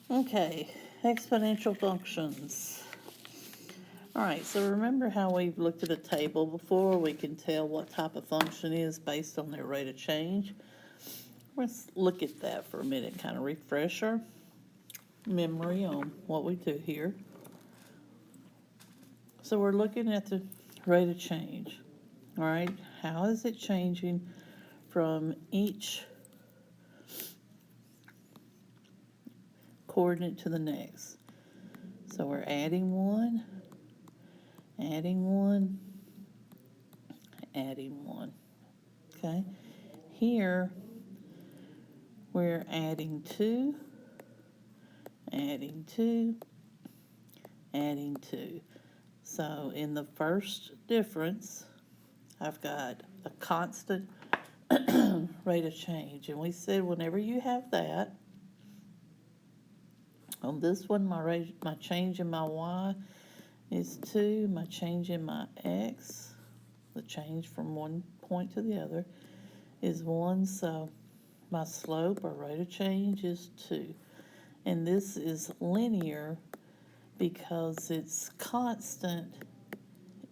Okay, exponential functions. All right, so remember how we've looked at a table before? We can tell what type of function is based on their rate of change. Let's look at that for a minute, kind of refresh our memory on what we do here. So we're looking at the rate of change. All right, how is it changing from each coordinate to the next? So we're adding one, adding one, adding one. Okay, here we're adding two, adding two, adding two. So in the first difference, I've got a constant rate of change. And we said whenever you have that, on this one, my change in my y is 2. My change in my x, the change from one point to the other, is 1. So my slope or rate of change is 2. And this is linear because it's constant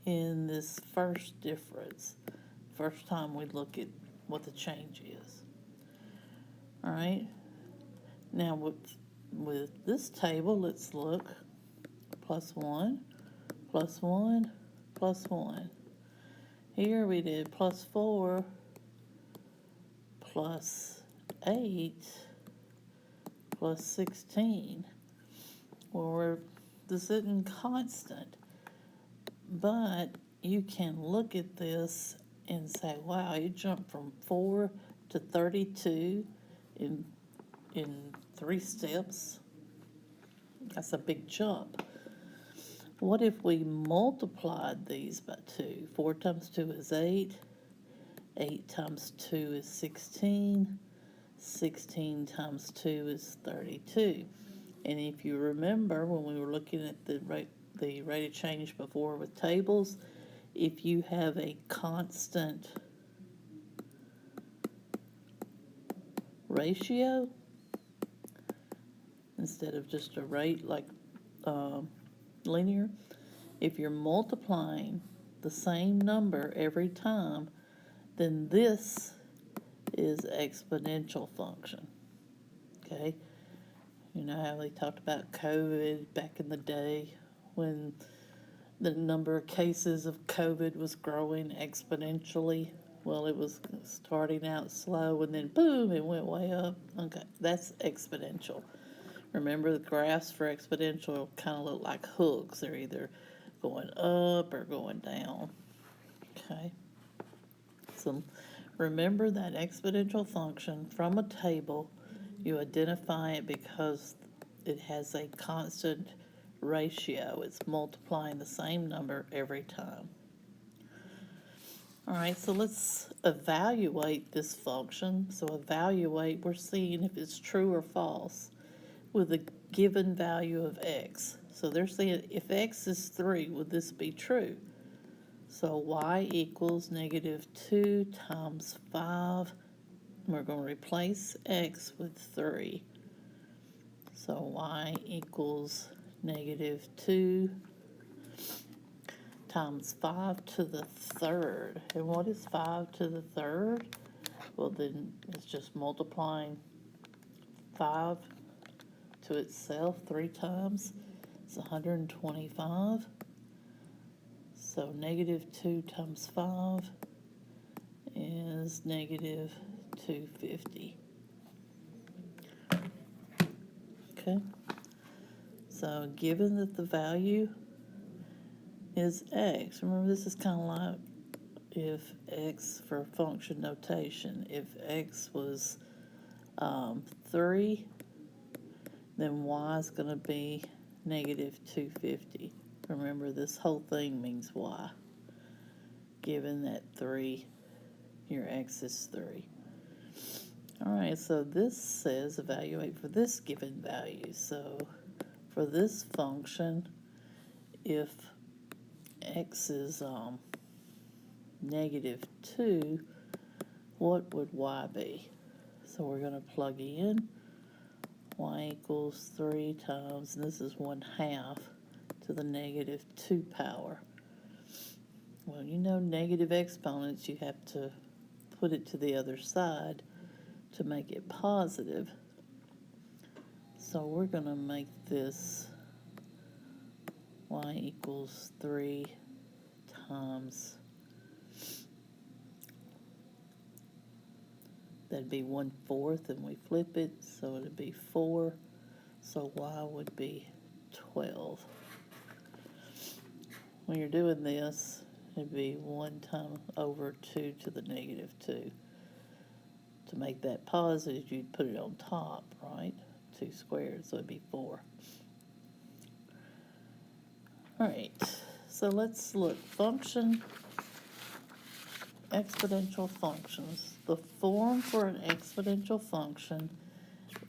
in this first difference. First time we look at what the change is. All right. Now with this table, let's look. Plus 1, plus 1, plus 1. Here we did plus 4, plus 8, plus 16. Well, this isn't constant, but you can look at this and say, wow, you jumped from 4 to 32 in 3 steps. That's a big jump. What if we multiplied these by 2? 4 times 2 is 8. 8 times 2 is 16. 16 times 2 is 32. And if you remember when we were looking at the rate of change before with tables, if you have a constant ratio instead of just a rate like linear, if you're multiplying the same number every time, then this is exponential function. Okay? You know how they talked about COVID back in the day when the number of cases of COVID was growing exponentially? Well, it was starting out slow and then boom, it went way up. Okay, that's exponential. Remember, the graphs for exponential kind of look like hooks. They're either going up or going down. Okay. So remember that exponential function from a table, you identify it because it has a constant ratio. It's multiplying the same number every time. All right, so let's evaluate this function. So evaluate, we're seeing if it's true or false with a given value of x. So they're saying if x is 3, would this be true? So y equals negative 2 times 5. We're going to replace x with 3. So y equals negative 2 times 5 to the third. And what is 5 to the third? Well, then it's just multiplying 5 to itself 3 times. It's 125. So negative 2 times 5 is negative 250. Okay. So given that the value is x, remember this is kind of like if x for function notation, if x was 3, then y is going to be negative 250. Remember, this whole thing means y. Given that 3, your x is 3. All right, so this says evaluate for this given value. So for this function, if x is negative 2, what would y be? So we're going to plug in y equals 3 times, and this is 1/2 to the negative 2 power. Well, you know negative exponents, you have to put it to the other side to make it positive. So we're going to make this y equals 3 times, that'd be 1/4, and we flip it, so it'd be 4. So y would be 12. When you're doing this, it'd be 1 time over 2 to the negative 2. To make that positive, you'd put it on top, right? 2 squared, so it'd be 4. All right, so let's look. Exponential functions. The form for an exponential function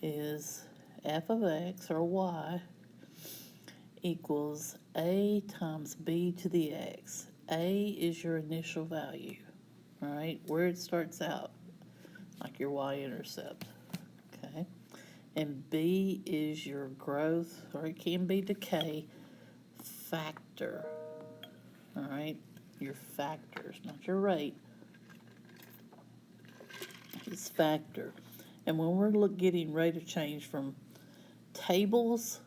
is f of x, or y, equals a times b to the x. A is your initial value, all right, where it starts out, like your y-intercept, okay? And b is your growth, or it can be decay, factor, all right? Your factors, not your rate. It's factor. And when we're getting rate of change from tables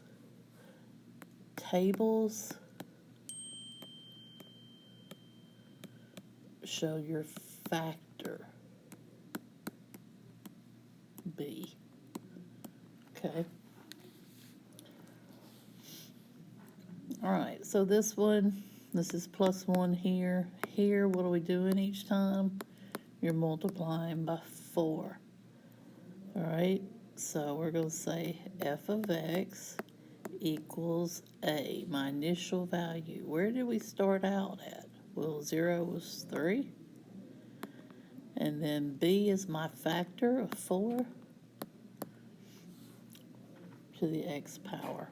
show your factor b, okay? All right, so this is +1 here. Here, what are we doing each time? You're multiplying by 4. All right, so we're going to say f of x equals a, my initial value. Where did we start out at? Well, 0 was 3. And then b is my factor of 4 to the x power.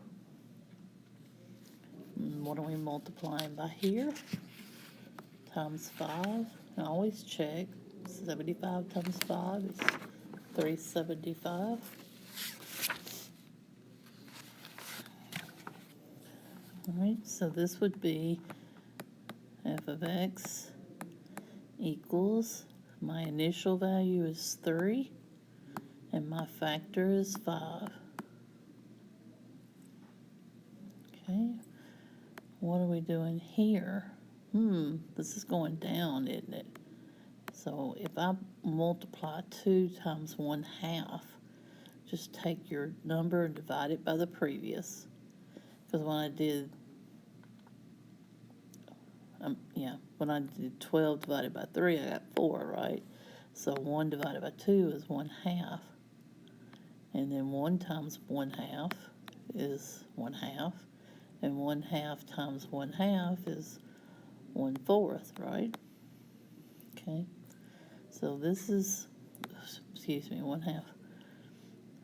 And what are we multiplying by here? Times 5. And always check. 75 times 5 is 375. All right, so this would be f of x equals, my initial value is 3, and my factor is 5. Okay, what are we doing here? This is going down, isn't it? So if I multiply 2 times 1/2, just take your number and divide it by the previous. Because when I did, when I did 12 divided by 3, I got 4, right? So 1 divided by 2 is 1/2. And then 1 times 1/2 is 1/2. And 1/2 times 1/2 is 1/4, right? Okay. So this is, 1/2.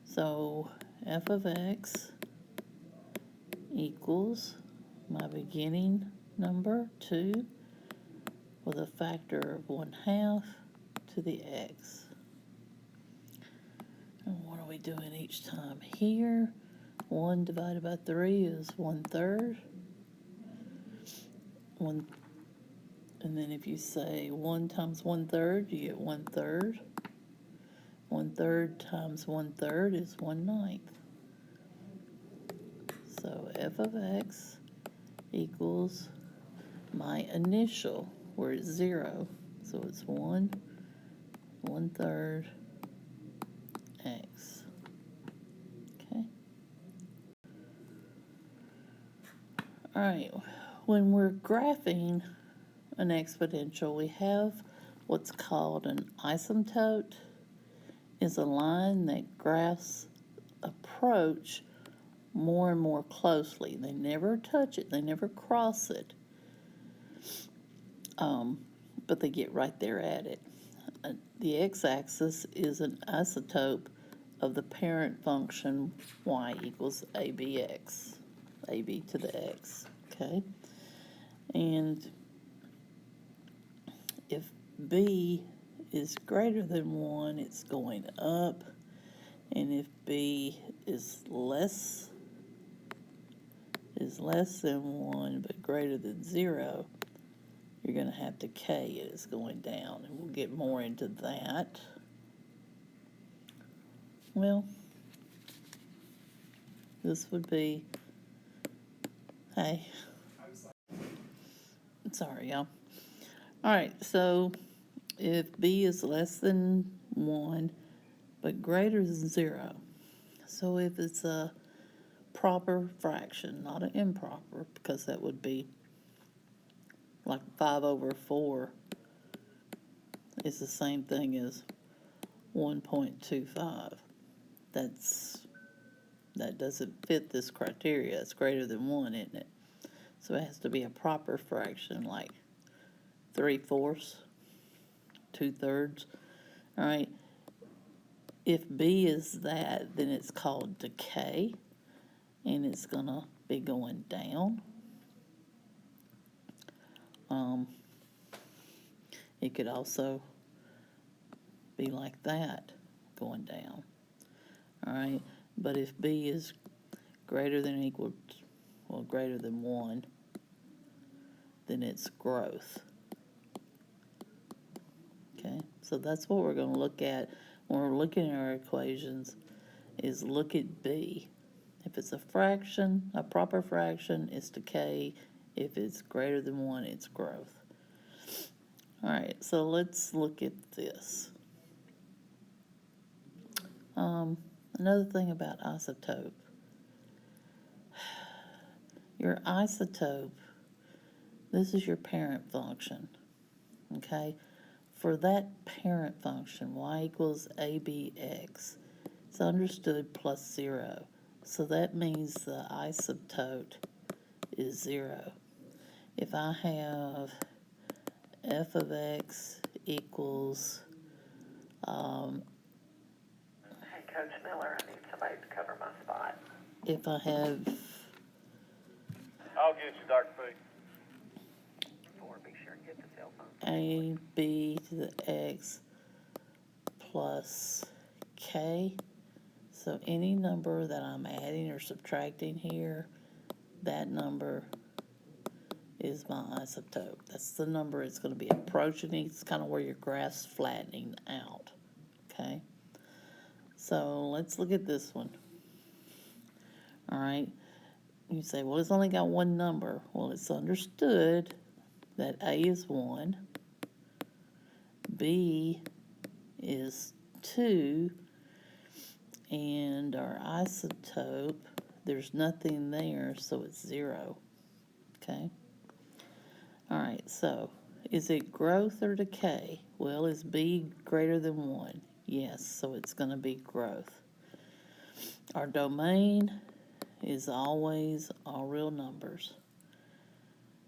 So f of x equals my beginning number, 2, with a factor of 1/2 to the x. And what are we doing each time here? 1 divided by 3 is 1/3. And then if you say 1 times 1/3, you get 1/3. 1/3 times 1/3 is 1/9. So f of x equals my initial, where it's 0. So it's 1/3 x. Okay. All right. When we're graphing an exponential, we have what's called an asymptote. Is a line that graphs approach more and more closely. They never touch it, they never cross it, but they get right there at it. The x-axis is an asymptote of the parent function y equals abx, ab to the x, okay? And if b is greater than 1, it's going up, and if b is less than 1 but greater than 0, you're going to have decay. It is going down, and we'll get more into that. Well, this would be, hey, sorry, y'all. All right, so if b is less than 1 but greater than 0, so if it's a proper fraction, not an improper, because that would be like 5/4 is the same thing as 1.25. That doesn't fit this criteria. It's greater than 1, isn't it? So it has to be a proper fraction, like 3/4, 2/3. All right. If b is that, then it's called decay, and it's gonna be going down. It could also be like that, going down. All right. But if b is greater than or equal to, well, greater than 1, then it's growth. Okay, so that's what we're going to look at when we're looking at our equations, is look at b. If it's a fraction, a proper fraction, it's decay. If it's greater than 1, it's growth. All right, so let's look at this. Another thing about isotope. Your isotope, this is your parent function, okay? For that parent function, y equals abx, it's understood plus 0. So that means the isotope is 0. If I have f of x equals, Hey, Coach Miller, I need somebody to cover my spot. if I have I'll get you, Dr. P. Or be sure and get the cell phone. ab to the x plus k, so any number that I'm adding or subtracting here, that number is my isotope. That's the number it's going to be approaching. It's kind of where your graph's flattening out. Okay, so let's look at this one. All right, you say, well, it's only got one number. Well, it's understood that a is 1, b is 2, and our isotope, there's nothing there, so it's 0. Okay. All right, so is it growth or decay? Well, is b greater than 1? Yes, so it's going to be growth. Our domain is always all real numbers.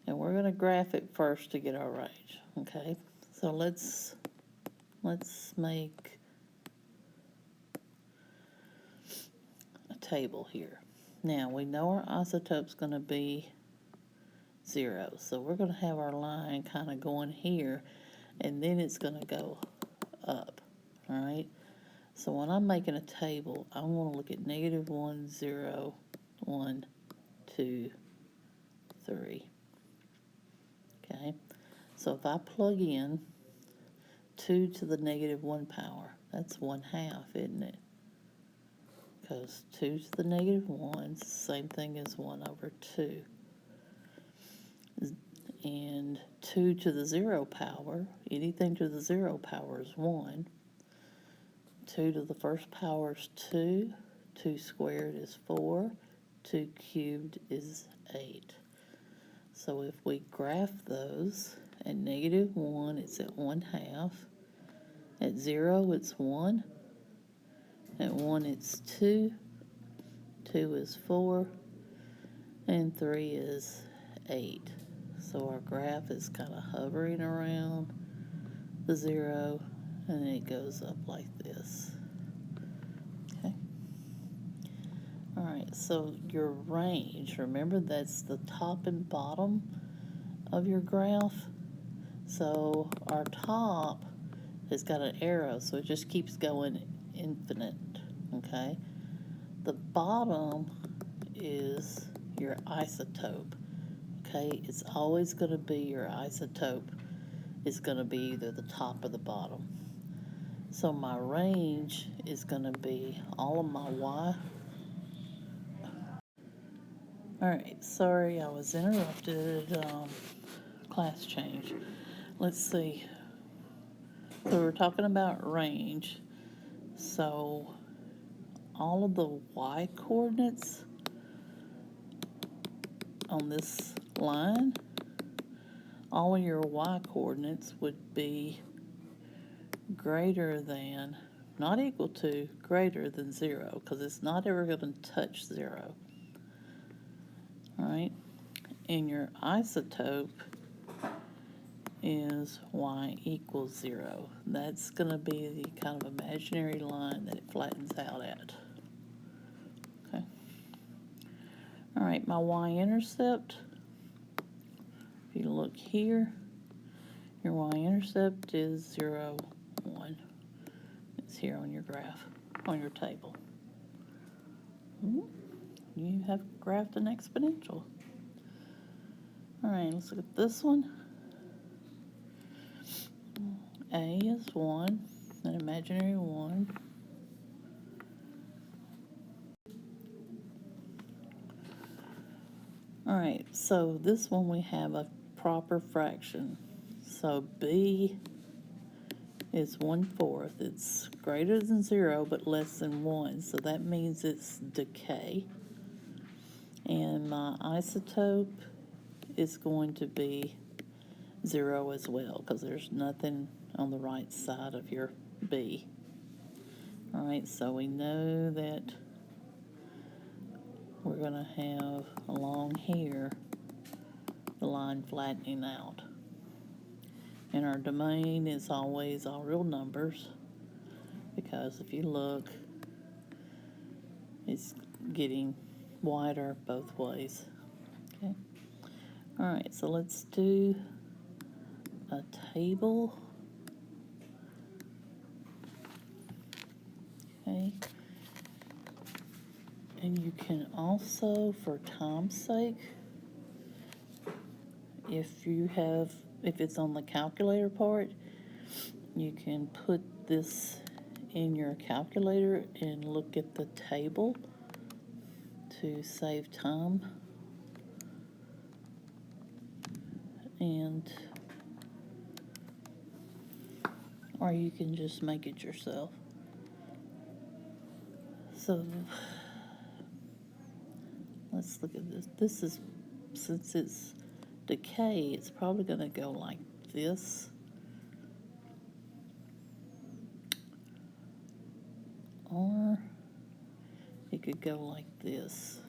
And we're going to graph it first to get our range, okay? So let's make a table here. Now, we know our isotope's going to be 0, so we're going to have our line kind of going here, and then it's going to go up, all right? So when I'm making a table, I want to look at -1, 0, 1, 2, 3. Okay, so if I plug in 2 to the -1 power, that's 1/2, isn't it? Because 2 to the -1 is the same thing as 1/2. And 2 to the 0 power, anything to the 0 power is 1. 2 to the first power is 2. 2 squared is 4. 2 cubed is 8. So if we graph those, at -1, it's at 1/2. At 0, it's 1. At 1, it's 2. 2 is 4. And 3 is 8. So our graph is kind of hovering around the 0, and it goes up like this. Okay. All right, so your range, remember that's the top and bottom of your graph. So our top has got an arrow, so it just keeps going infinite, okay? the bottom is your isotope. Okay, it's always going to be your isotope is going to be either the top or the bottom. So my range is going to be all of my y. Alright, sorry I was interrupted. Class change. Let's see. So we're talking about range. So all of the y coordinates on this line, all of your y coordinates would be greater than, not equal to, greater than 0, because it's not ever going to touch 0. Alright? And your isotope is y equals 0. That's going to be the kind of imaginary line that it flattens out at. Okay. Alright, my y-intercept, if you look here, your y-intercept is 0, 1. It's here on your graph, on your table. You have graphed an exponential. Alright, let's look at this one. A is 1, an imaginary 1. Alright, so this one we have a proper fraction. So B is 1/4. It's greater than 0 but less than 1. So that means it's decay. And my isotope is going to be 0 as well, because there's nothing on the right side of your B. Alright, so we know that we're going to have along here the line flattening out. And our domain is always all real numbers, because if you look, it's getting wider both ways. Okay. Alright, so let's do a table. Okay. And you can also, for time's sake, if it's on the calculator part, you can put this in your calculator and look at the table to save time. And or you can just make it yourself. So let's look at this. This is, since it's decay, it's probably going to go like this. Or it could go like this.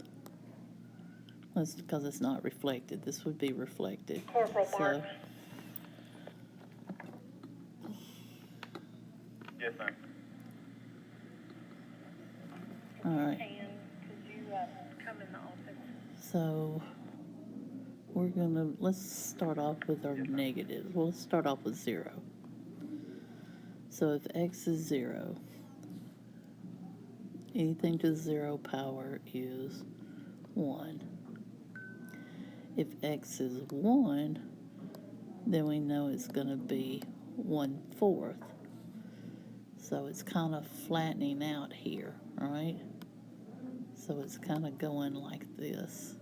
That's because it's not reflected. This would be reflected. Corporal So, Marks. Yes, ma'am. all right. Could you come in the office? So let's start off with our negatives. Well, let's start off with 0. So if x is 0, anything to the 0 power is 1. If x is 1, then we know it's going to be 1/4. So it's kind of flattening out here, right? So it's kind of going like this.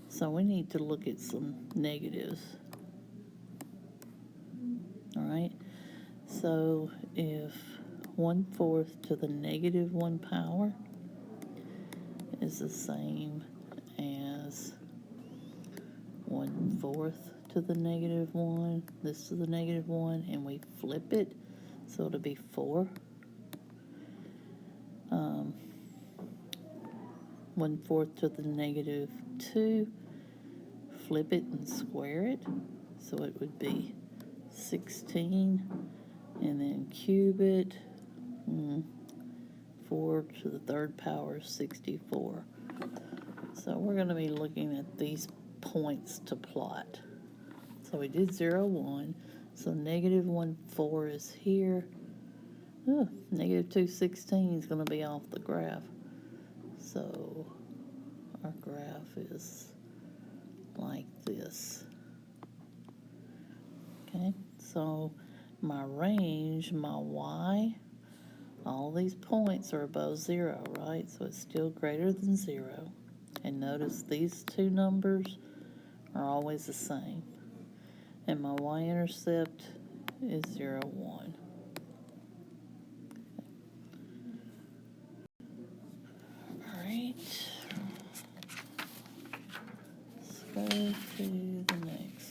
So we need to look at some negatives. All right. So if 1/4 to the negative 1 power is the same as 1/4 to the negative 1, this to the negative 1, and we flip it, so it'll be 4. 1/4 to the negative 2, flip it and square it, so it would be 16, and then cube it, 4 to the 3rd power is 64. So we're going to be looking at these points to plot. So we did 0, 1, so negative 1/4 is here, Negative 216 is going to be off the graph. So our graph is like this. Okay, so my range, my y, all these points are above 0, right? So it's still greater than 0. And notice these two numbers are always the same. And my y-intercept is 0, 1. All right. Let's go to the next.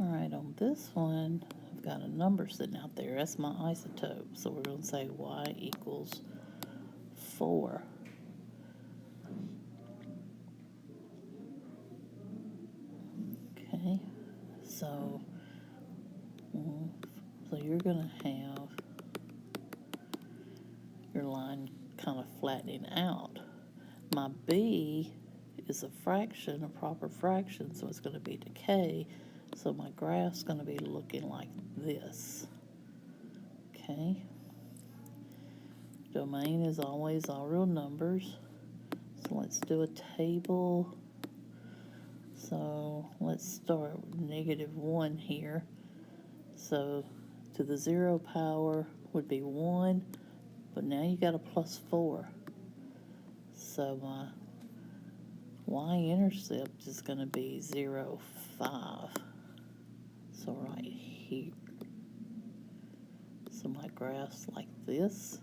All right, on this one, I've got a number sitting out there. That's my isotope. So we're going to say y equals 4. Okay, so you're going to have your line kind of flattening out. My b is a fraction, a proper fraction, so it's going to be decay. So my graph's going to be looking like this. Okay. Domain is always all real numbers. So let's do a table. So let's start with negative 1 here. So to the 0 power would be 1, but now you got a plus 4. So my y-intercept is going to be 0, 5. So right here. So my graph's like this.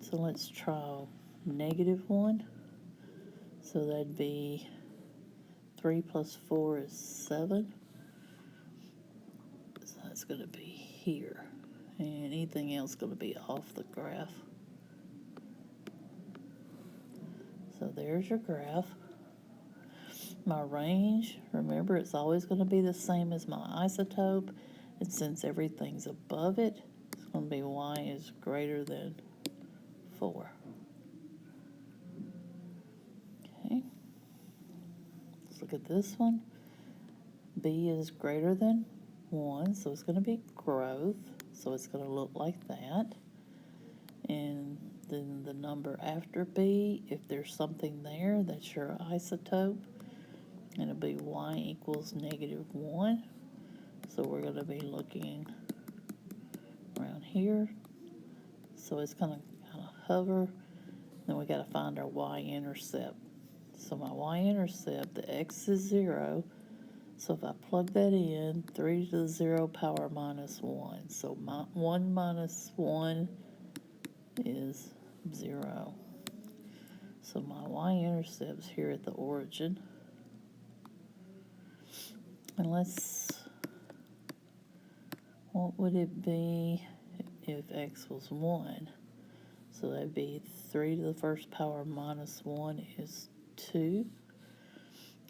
So let's try negative 1. So that'd be 3 plus 4 is 7. So that's going to be here. And anything else going to be off the graph. So there's your graph. My range, remember, it's always going to be the same as my isotope. And since everything's above it, it's going to be y is greater than 4. Okay. Let's look at this one. B is greater than 1, so it's going to be growth. So it's going to look like that. And then the number after B, if there's something there, that's your isotope. And it'll be y equals negative 1. So we're going to be looking around here. So it's going to kind of hover. Then we got to find our y-intercept. So my y-intercept, the x is 0. So if I plug that in, 3 to the 0 power minus 1. So my 1 minus 1 is 0. So my y-intercept's here at the origin. And what would it be if x was 1? So that'd be 3 to the first power minus 1 is 2.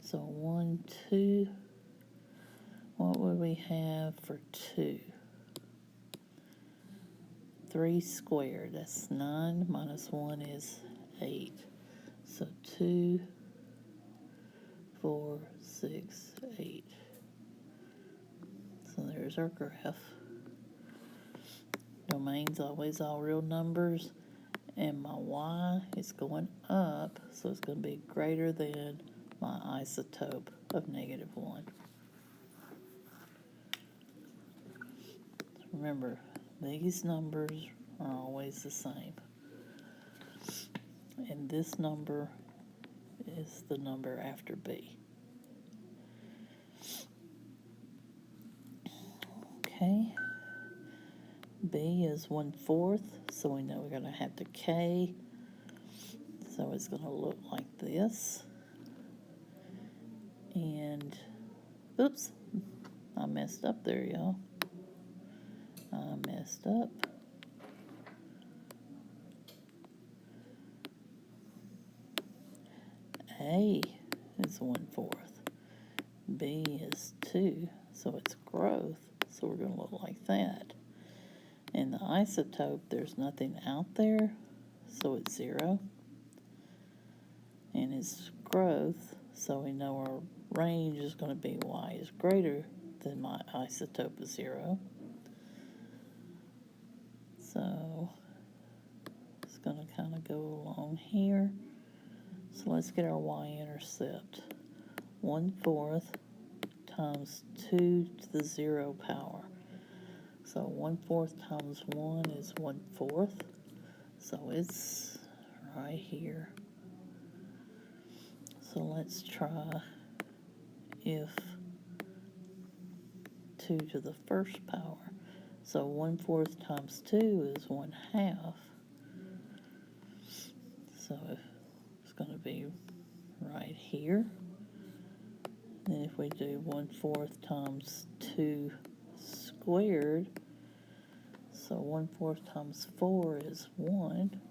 So 1, 2. What would we have for 2? 3 squared, that's 9, minus 1 is 8. So 2, 4, 6, 8. So there's our graph. Domain's always all real numbers. And my y is going up, so it's going to be greater than my isotope of negative 1. Remember, these numbers are always the same. And this number is the number after B. Okay. B is 1/4, so we know we're going to have decay. So it's going to look like this. And, oops, I messed up there, y'all. I messed up. A is 1/4. B is 2, so it's growth. So we're going to look like that. And the isotope, there's nothing out there, so it's 0. And it's growth, So we know our range is going to be y is greater than my isotope of 0. So it's going to kind of go along here. So let's get our y-intercept. 1/4 times 2 to the 0 power. So 1/4 times 1 is 1/4. So it's right here. So let's try if 2 to the first power. So 1/4 times 2 is 1/2. So it's going to be right here. Then if we do 1/4 times 2 squared, so 1/4 times 4 is 1.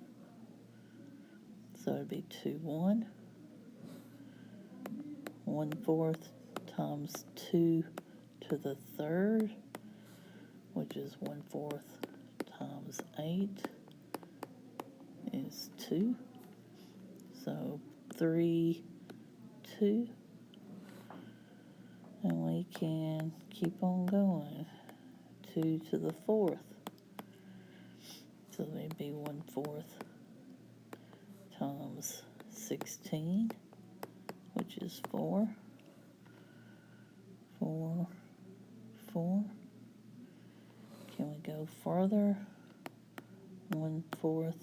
So it'd be 2/1. 1/4 times 2 to the third, which is 1/4 times 8 is 2. So 3, 2. And we can keep on going. 2 to the 4th. So it'd be 1/4 times 16, which is 4. 4, 4. Can we go further? 1/4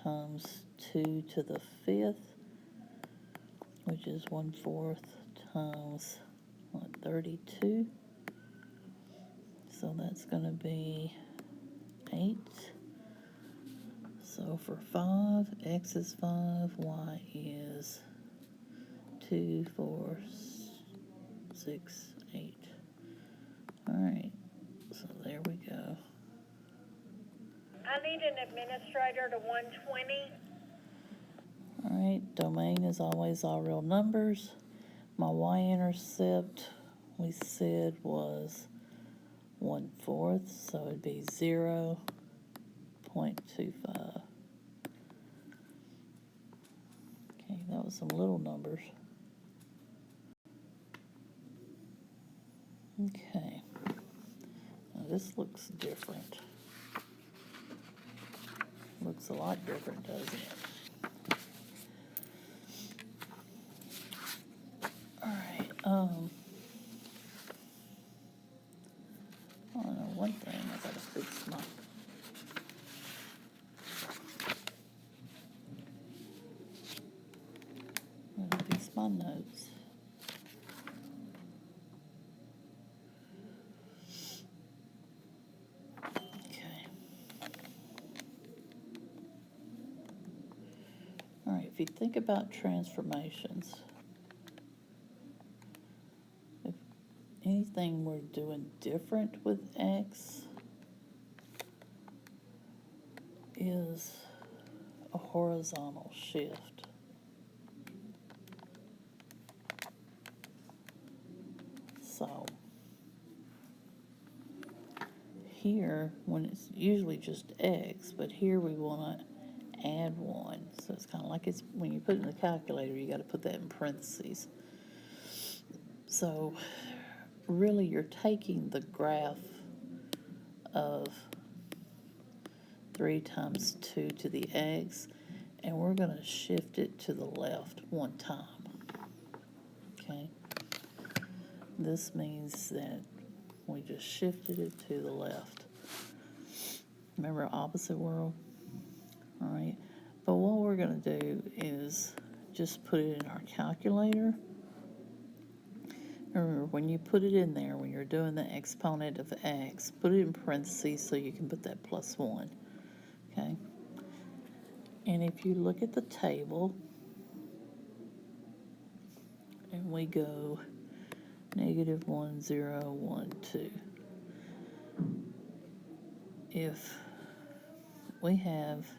times 2 to the 5th, which is 1/4 times 32. So that's going to be 8. So for 5, x is 5, y is 2, 4, 6, 8. All right, so there we go. I need an administrator to 120. All right, domain is always all real numbers. My y-intercept, we said, was 1/4, so it'd be 0.25. Okay, that was some little numbers. Okay, now this looks different. Looks a lot different, doesn't it? All right, I don't know, one thing, I gotta fix my notes. Okay. All right, if you think about transformations, if anything we're doing different with x is a horizontal shift. So here, when it's usually just x, but here we want to add 1. So it's kind of like it's when you put it in the calculator, you got to put that in parentheses. So really you're taking the graph of 3 times 2 to the x, and we're going to shift it to the left 1 time. Okay? This means that we just shifted it to the left. Remember opposite world? All right. But what we're going to do is just put it in our calculator. Remember, when you put it in there, when you're doing the exponent of x, put it in parentheses so you can put that plus 1. Okay? And if you look at the table, and we go -1, 0, 1, 2. If we have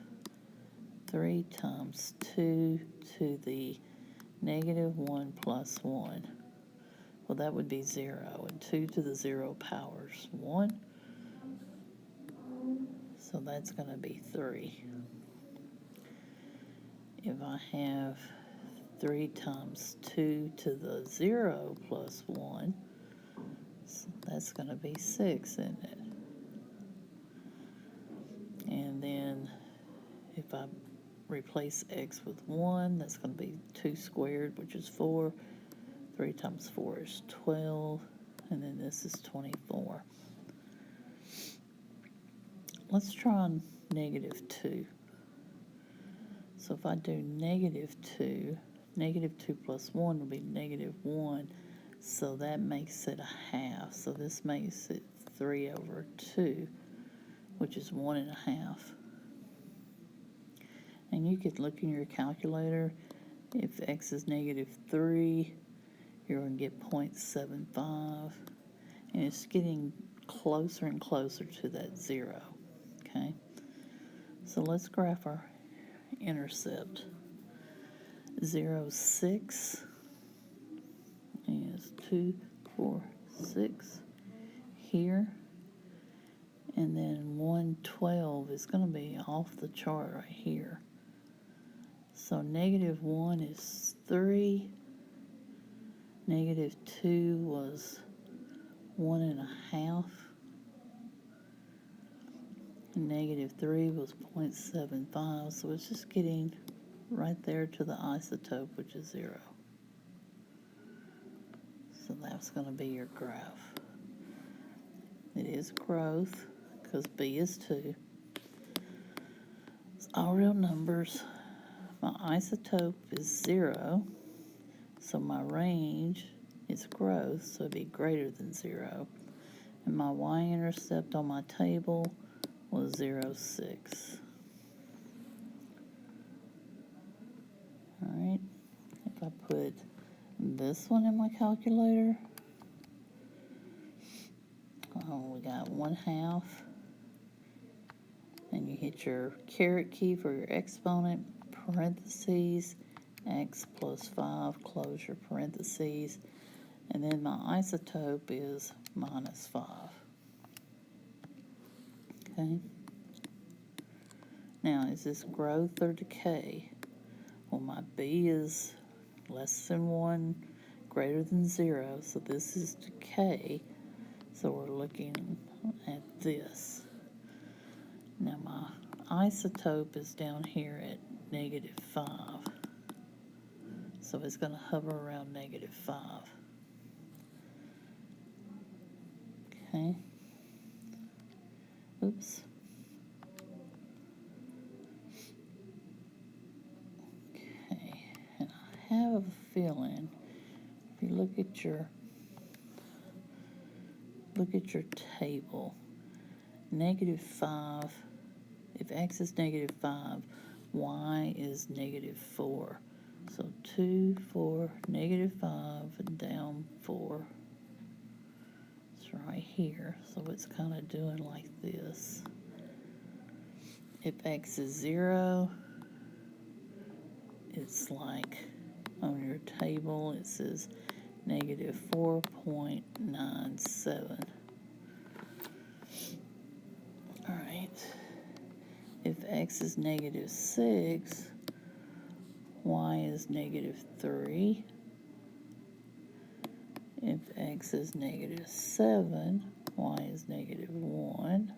3 times 2 to the -1 plus 1, well, that would be 0, and 2 to the 0 powers 1, so that's going to be 3. If I have 3 times 2 to the 0 plus 1. So that's going to be 6, isn't it? And then if I replace x with 1, that's going to be 2 squared, which is 4. 3 times 4 is 12. And then this is 24. Let's try negative 2. So if I do negative 2, negative 2 plus 1 will be negative 1. So that makes it a half. So this makes it 3 over 2, which is 1.5. And you could look in your calculator. If x is negative 3, you're going to get 0.75. And it's getting closer and closer to that 0. Okay? So let's graph our intercept. 0, 6 is 2, 4, 6 here. And then 112 is going to be off the chart right here. So negative 1 is 3. Negative 2 was 1.5. And negative 3 was 0.75. So it's just getting right there to the isotope, which is 0. So that's going to be your graph. It is growth, because B is 2. It's all real numbers. My isotope is 0, so my range is growth, so it'd be greater than 0. And my y-intercept on my table was 0, 6. Alright, if I put this one in my calculator, we got 1/2. And you hit your caret key for your exponent, parentheses, x plus 5, close your parentheses, and then my isotope is minus 5. Okay? Now, is this growth or decay? Well, my B is less than 1, greater than 0, so this is decay, so we're looking at this. Now my isotope is down here at negative 5. So it's going to hover around negative 5. Okay. Oops. Okay. And I have a feeling if you look at your table, negative 5, if x is negative 5, y is negative 4. So 2, 4, negative 5, and down 4. It's right here. So it's kind of doing like this. If x is 0, it's like on your table it says negative 4.97. Alright. If x is negative 6, y is negative 3. If x is negative 7, y is negative 1.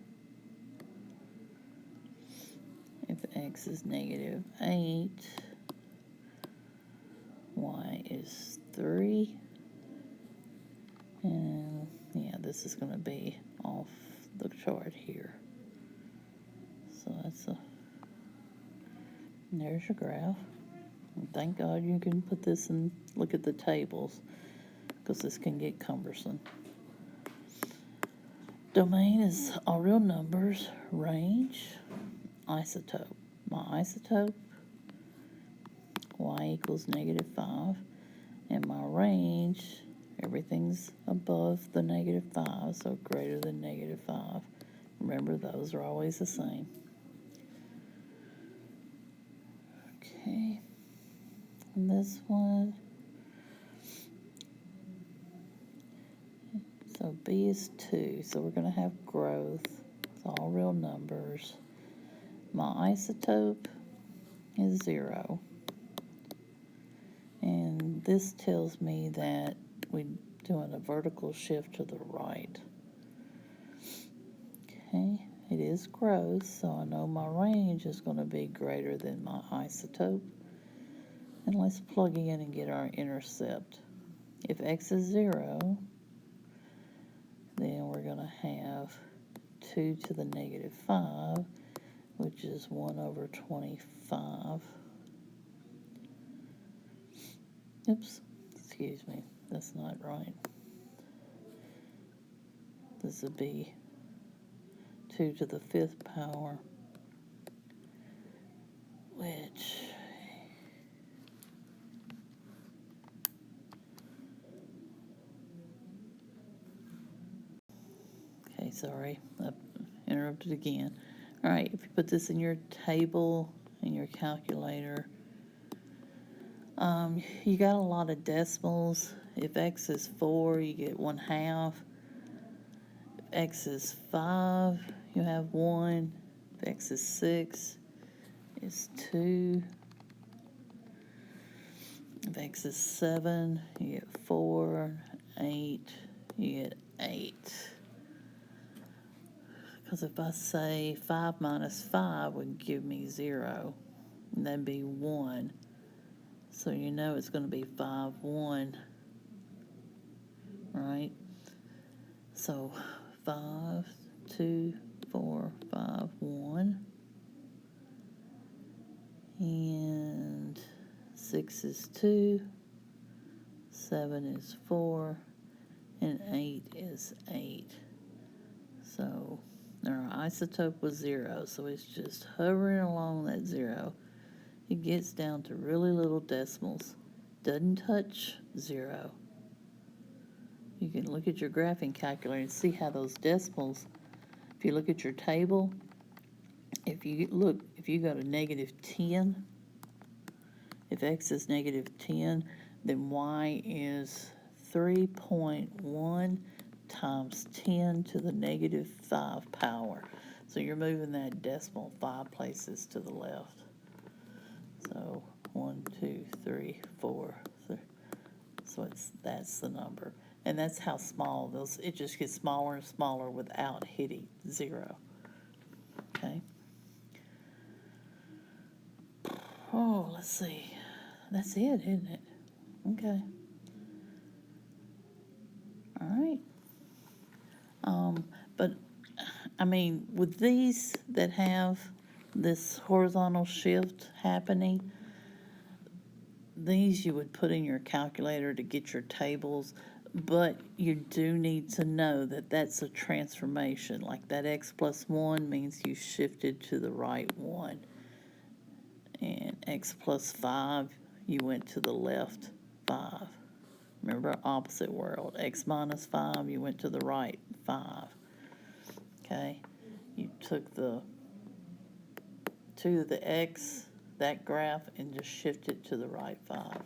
If x is negative 8, y is 3. And yeah, this is going to be off the chart here. So there's your graph. And thank God you can put this and look at the tables, because this can get cumbersome. Domain is all real numbers. Range, isotope. My isotope, y equals negative 5. And my range, everything's above the negative 5, so greater than negative 5. Remember, those are always the same. Okay. And this one, so B is 2, so we're going to have growth. It's all real numbers. My isotope is 0. this tells me that we're doing a vertical shift to the right. Okay, it is gross, so I know my range is going to be greater than my isotope. And let's plug in and get our intercept. If x is 0, then we're going to have 2 to the negative 5, which is 1 over 25. Oops, excuse me, that's not right. This would be 2 to the 5th power, which okay, sorry, I interrupted again. All right, if you put this in your table, in your calculator, you got a lot of decimals. If x is 4, you get 1/2. If x is 5, you have 1. If x is 6, it's 2. If x is 7, you get 4. 8, you get 8. Because if I say 5 minus 5 would give me 0, and that'd be 1. So you know it's going to be 5, 1, right? So 5, 2, 4, 5, 1. And 6 is 2, 7 is 4, and 8 is 8. So our isotope was 0, so it's just hovering along that 0. It gets down to really little decimals. Doesn't touch 0. You can look at your graphing calculator and see how those decimals, if you look at your table, if you go to negative 10, if x is negative 10, then y is 3.1 times 10 to the negative 5 power. So you're moving that decimal 5 places to the left. So 1, 2, 3, 4. So that's the number. And that's how small those, it just gets smaller and smaller without hitting 0. Okay. Oh, let's see. That's it, isn't it? Okay. All right. But I mean, with these that have this horizontal shift happening, these you would put in your calculator to get your tables, but you do need to know that that's a transformation. Like that x plus 1 means you shifted to the right 1. And x plus 5, you went to the left 5. Remember, opposite world. X minus 5, you went to the right 5. Okay? You took the 2 to the x, that graph, and just shifted to the right 5.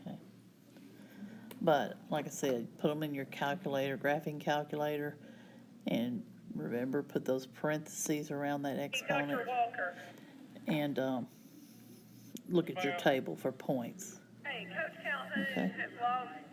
Okay? But, like I said, put them in your calculator, graphing calculator, and remember, put those parentheses around that exponent. Dr. Walker. And look at your table for points. Hey, Coach Calhoun Okay. has lost